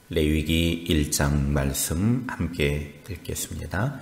레위기 1장 말씀 함께 읽겠습니다.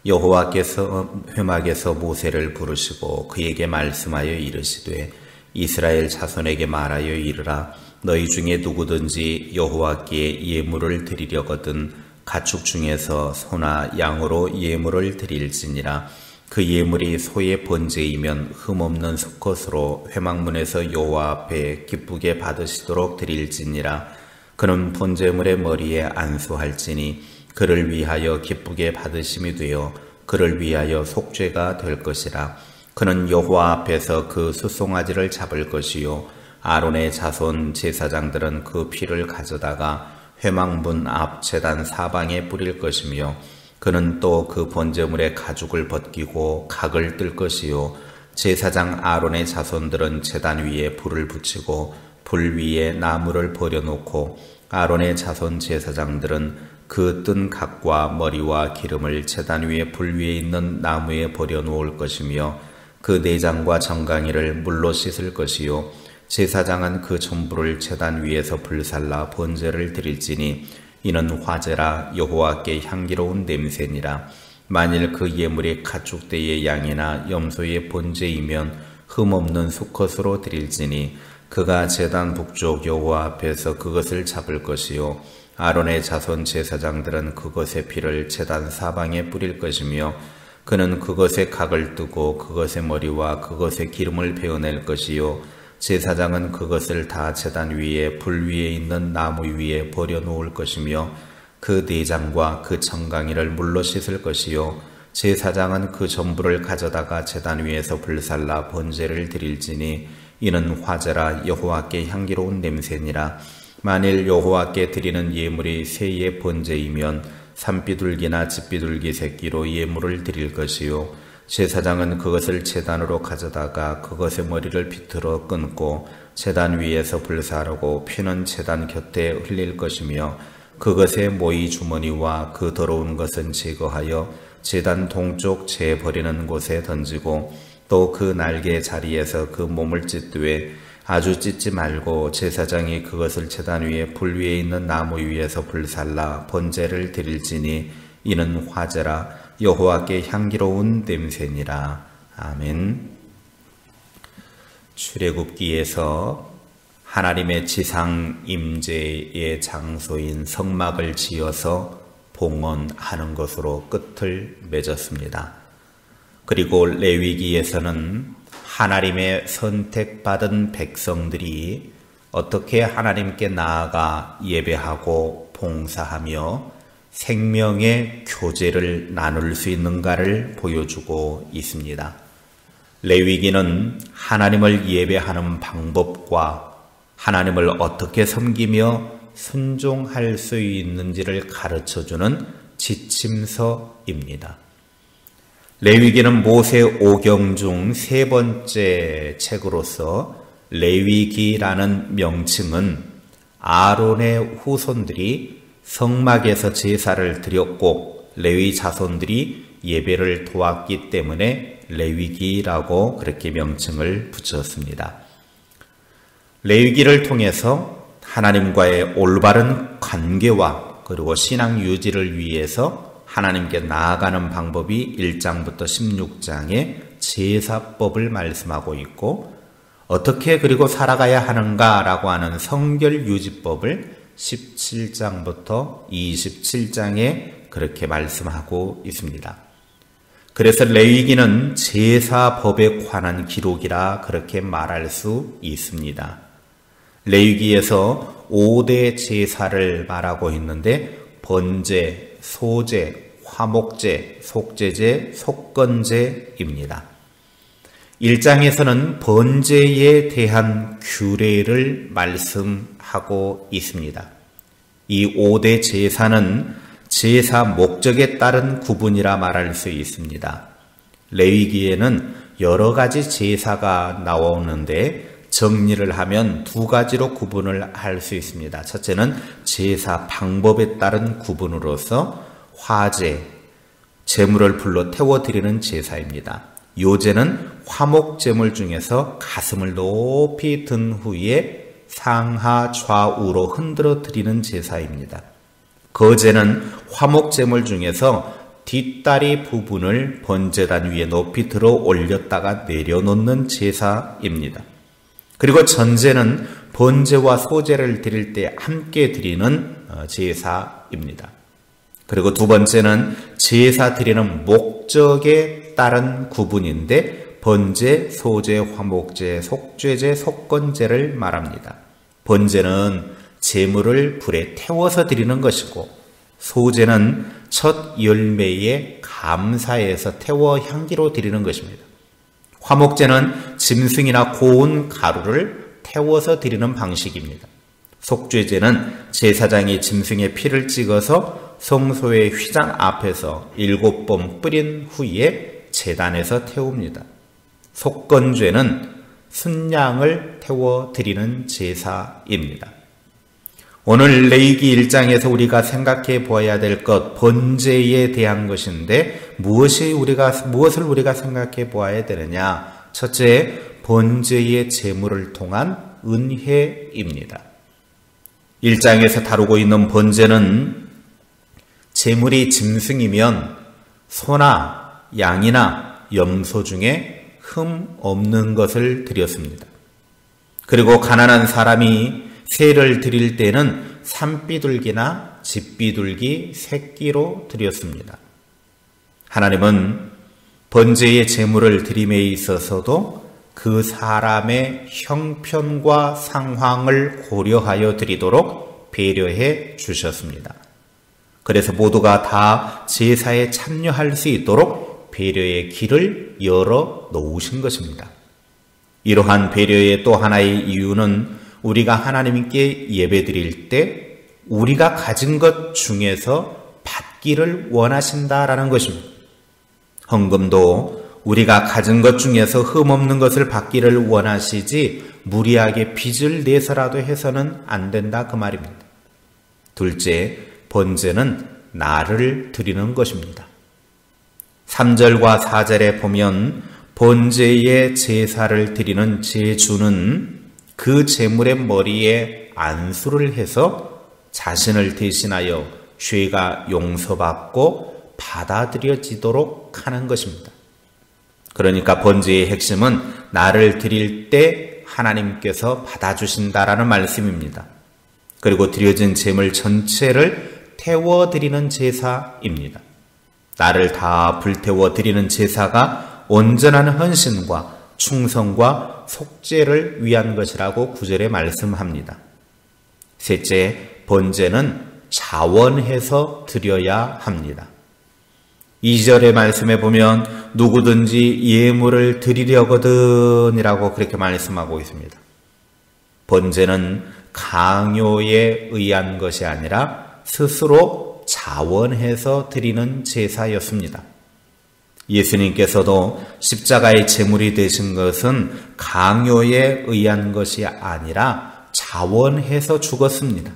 여호와께서 회막에서 모세를 부르시고 그에게 말씀하여 이르시되 이스라엘 자손에게 말하여 이르라. 너희 중에 누구든지 여호와께 예물을 드리려거든 가축 중에서 소나 양으로 예물을 드릴지니라. 그 예물이 소의 번제이면 흠없는 수컷으로 회막문에서 여호와 앞에 기쁘게 받으시도록 드릴지니라. 그는 번제물의 머리에 안수할지니 그를 위하여 기쁘게 받으심이 되어 그를 위하여 속죄가 될 것이라. 그는 여호와 앞에서 그 수송아지를 잡을 것이요 아론의 자손 제사장들은 그 피를 가져다가 회막문 앞 제단 사방에 뿌릴 것이며 그는 또 그 번제물의 가죽을 벗기고 각을 뜰 것이요 제사장 아론의 자손들은 제단 위에 불을 붙이고 불 위에 나무를 버려놓고 아론의 자손 제사장들은 그 뜬 각과 머리와 기름을 제단 위에 불 위에 있는 나무에 버려놓을 것이며 그 내장과 정강이를 물로 씻을 것이요 제사장은 그 전부를 제단 위에서 불살라 번제를 드릴지니 이는 화제라 여호와께 향기로운 냄새니라. 만일 그 예물이 가축대의 양이나 염소의 번제이면 흠없는 수컷으로 드릴지니 그가 제단 북쪽 여호와 앞에서 그것을 잡을 것이요 아론의 자손 제사장들은 그것의 피를 제단 사방에 뿌릴 것이며 그는 그것의 각을 뜨고 그것의 머리와 그것의 기름을 베어낼 것이요 제사장은 그것을 다 제단 위에 불 위에 있는 나무 위에 버려놓을 것이며 그 내장과 그 정강이를 물로 씻을 것이요 제사장은 그 전부를 가져다가 제단 위에서 불살라 번제를 드릴지니 이는 화제라 여호와께 향기로운 냄새니라. 만일 여호와께 드리는 예물이 새의 번제이면 산비둘기나 집비둘기 새끼로 예물을 드릴 것이요 제사장은 그것을 제단으로 가져다가 그것의 머리를 비틀어 끊고 제단 위에서 불사르고 피는 제단 곁에 흘릴 것이며 그것의 모이 주머니와 그 더러운 것은 제거하여 제단 동쪽 재 버리는 곳에 던지고 또 그 날개 자리에서 그 몸을 찢되 아주 찢지 말고 제사장이 그것을 제단 위에 불 위에 있는 나무 위에서 불살라 번제를 드릴지니 이는 화제라 여호와께 향기로운 냄새니라. 아멘. 출애굽기에서 하나님의 지상 임재의 장소인 성막을 지어서 봉헌하는 것으로 끝을 맺었습니다. 그리고 레위기에서는 하나님의 선택받은 백성들이 어떻게 하나님께 나아가 예배하고 봉사하며 생명의 교제를 나눌 수 있는가를 보여주고 있습니다. 레위기는 하나님을 예배하는 방법과 하나님을 어떻게 섬기며 순종할 수 있는지를 가르쳐주는 지침서입니다. 레위기는 모세 오경 중 세 번째 책으로서 레위기라는 명칭은 아론의 후손들이 성막에서 제사를 드렸고 레위 자손들이 예배를 도왔기 때문에 레위기라고 그렇게 명칭을 붙였습니다. 레위기를 통해서 하나님과의 올바른 관계와 그리고 신앙 유지를 위해서 하나님께 나아가는 방법이 1장부터 16장에 제사법을 말씀하고 있고 어떻게 그리고 살아가야 하는가라고 하는 성결 유지법을 17장부터 27장에 그렇게 말씀하고 있습니다. 그래서 레위기는 제사법에 관한 기록이라 그렇게 말할 수 있습니다. 레위기에서 5대 제사를 말하고 있는데 번제, 소제, 화목제, 속제제, 속건제입니다. 1장에서는 번제에 대한 규례를 말씀하고 있습니다. 이 5대 제사는 제사 목적에 따른 구분이라 말할 수 있습니다. 레위기에는 여러 가지 제사가 나오는데 정리를 하면 두 가지로 구분을 할 수 있습니다. 첫째는 제사 방법에 따른 구분으로서 화제, 제물을 불러 태워드리는 제사입니다. 요제는 화목제물 중에서 가슴을 높이 든 후에 상하 좌우로 흔들어 드리는 제사입니다. 거제는 화목제물 중에서 뒷다리 부분을 번제단 위에 높이 들어 올렸다가 내려놓는 제사입니다. 그리고 전제는 번제와 소제를 드릴 때 함께 드리는 제사입니다. 그리고 두 번째는 제사 드리는 목적에 따른 구분인데 번제, 소제, 화목제, 속죄제, 속건제를 말합니다. 번제는 제물을 불에 태워서 드리는 것이고 소제는 첫 열매에 감사해서 태워 향기로 드리는 것입니다. 화목제는 짐승이나 고운 가루를 태워서 드리는 방식입니다. 속죄제는 제사장이 짐승의 피를 찍어서 성소의 휘장 앞에서 7번 뿌린 후에 제단에서 태웁니다. 속건죄는 순양을 태워 드리는 제사입니다. 오늘 레위기 1장에서 우리가 생각해 보아야 될 것, 번제에 대한 것인데 무엇을 우리가 생각해 보아야 되느냐? 첫째, 번제의 제물을 통한 은혜입니다. 1장에서 다루고 있는 번제는 제물이 짐승이면 소나 양이나 염소 중에 흠 없는 것을 드렸습니다. 그리고 가난한 사람이 세를 드릴 때는 산비둘기나 집비둘기 새끼로 드렸습니다. 하나님은 번제의 제물을 드림에 있어서도 그 사람의 형편과 상황을 고려하여 드리도록 배려해 주셨습니다. 그래서 모두가 다 제사에 참여할 수 있도록 배려의 길을 열어 놓으신 것입니다. 이러한 배려의 또 하나의 이유는 우리가 하나님께 예배드릴 때 우리가 가진 것 중에서 받기를 원하신다라는 것입니다. 헌금도 우리가 가진 것 중에서 흠없는 것을 받기를 원하시지 무리하게 빚을 내서라도 해서는 안 된다 그 말입니다. 둘째, 번제는 나를 드리는 것입니다. 3절과 4절에 보면 번제의 제사를 드리는 제주는 그 제물의 머리에 안수를 해서 자신을 대신하여 죄가 용서받고 받아들여지도록 하는 것입니다. 그러니까 번제의 핵심은 나를 드릴 때 하나님께서 받아주신다라는 말씀입니다. 그리고 드려진 제물 전체를 태워드리는 제사입니다. 나를 다 불태워 드리는 제사가 온전한 헌신과 충성과 속죄를 위한 것이라고 9절에 말씀합니다. 셋째, 번제는 자원해서 드려야 합니다. 2절의 말씀에 보면 누구든지 예물을 드리려거든 이라고 그렇게 말씀하고 있습니다. 번제는 강요에 의한 것이 아니라 스스로 자원해서 드리는 제사였습니다. 예수님께서도 십자가의 제물이 되신 것은 강요에 의한 것이 아니라 자원해서 죽었습니다.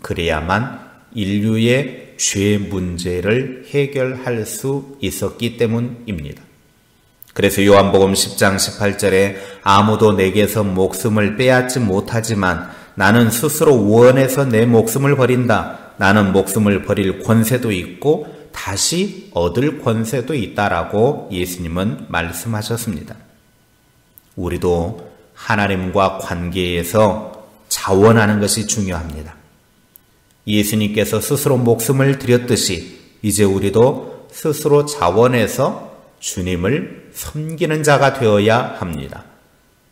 그래야만 인류의 죄 문제를 해결할 수 있었기 때문입니다. 그래서 요한복음 10장 18절에 아무도 내게서 목숨을 빼앗지 못하지만 나는 스스로 원해서 내 목숨을 버린다. 나는 목숨을 버릴 권세도 있고 다시 얻을 권세도 있다라고 예수님은 말씀하셨습니다. 우리도 하나님과 관계에서 자원하는 것이 중요합니다. 예수님께서 스스로 목숨을 드렸듯이 이제 우리도 스스로 자원해서 주님을 섬기는 자가 되어야 합니다.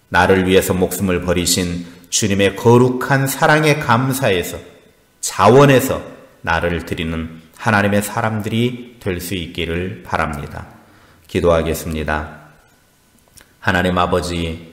나를 위해서 목숨을 버리신 주님의 거룩한 사랑에 감사해서 자원해서 나를 드리는 하나님의 사람들이 될 수 있기를 바랍니다. 기도하겠습니다. 하나님 아버지,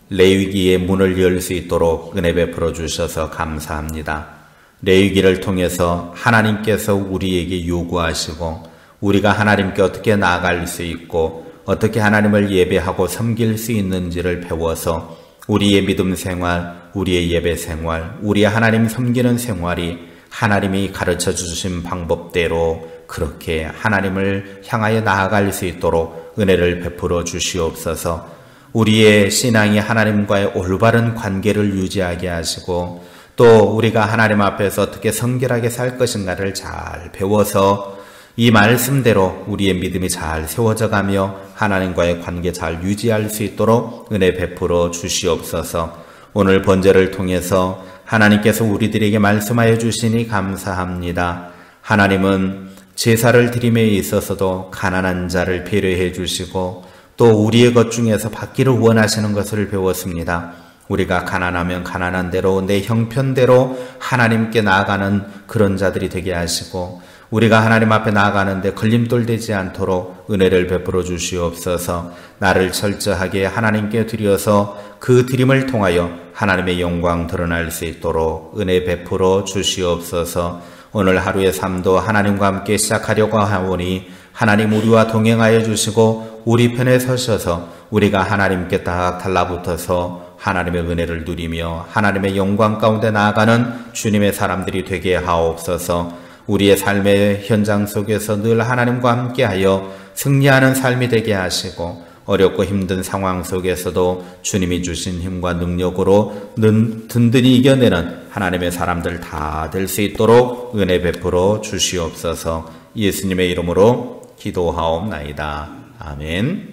레위기의 문을 열 수 있도록 은혜 베풀어 주셔서 감사합니다. 레위기를 통해서 하나님께서 우리에게 요구하시고 우리가 하나님께 어떻게 나아갈 수 있고 어떻게 하나님을 예배하고 섬길 수 있는지를 배워서 우리의 믿음 생활, 우리의 예배 생활, 우리의 하나님 섬기는 생활이 하나님이 가르쳐 주신 방법대로 그렇게 하나님을 향하여 나아갈 수 있도록 은혜를 베풀어 주시옵소서. 우리의 신앙이 하나님과의 올바른 관계를 유지하게 하시고 또 우리가 하나님 앞에서 어떻게 성결하게 살 것인가를 잘 배워서 이 말씀대로 우리의 믿음이 잘 세워져 가며 하나님과의 관계 잘 유지할 수 있도록 은혜 베풀어 주시옵소서. 오늘 번제를 통해서 하나님께서 우리들에게 말씀하여 주시니 감사합니다. 하나님은 제사를 드림에 있어서도 가난한 자를 배려해 주시고 또 우리의 것 중에서 받기를 원하시는 것을 배웠습니다. 우리가 가난하면 가난한 대로 내 형편대로 하나님께 나아가는 그런 자들이 되게 하시고 우리가 하나님 앞에 나아가는데 걸림돌 되지 않도록 은혜를 베풀어 주시옵소서. 나를 철저하게 하나님께 드려서 그 드림을 통하여 하나님의 영광 드러날 수 있도록 은혜 베풀어 주시옵소서. 오늘 하루의 삶도 하나님과 함께 시작하려고 하오니 하나님 우리와 동행하여 주시고 우리 편에 서셔서 우리가 하나님께 딱 달라붙어서 하나님의 은혜를 누리며 하나님의 영광 가운데 나아가는 주님의 사람들이 되게 하옵소서. 우리의 삶의 현장 속에서 늘 하나님과 함께하여 승리하는 삶이 되게 하시고 어렵고 힘든 상황 속에서도 주님이 주신 힘과 능력으로 든든히 이겨내는 하나님의 사람들 다 될 수 있도록 은혜 베풀어 주시옵소서. 예수님의 이름으로 기도하옵나이다. 아멘.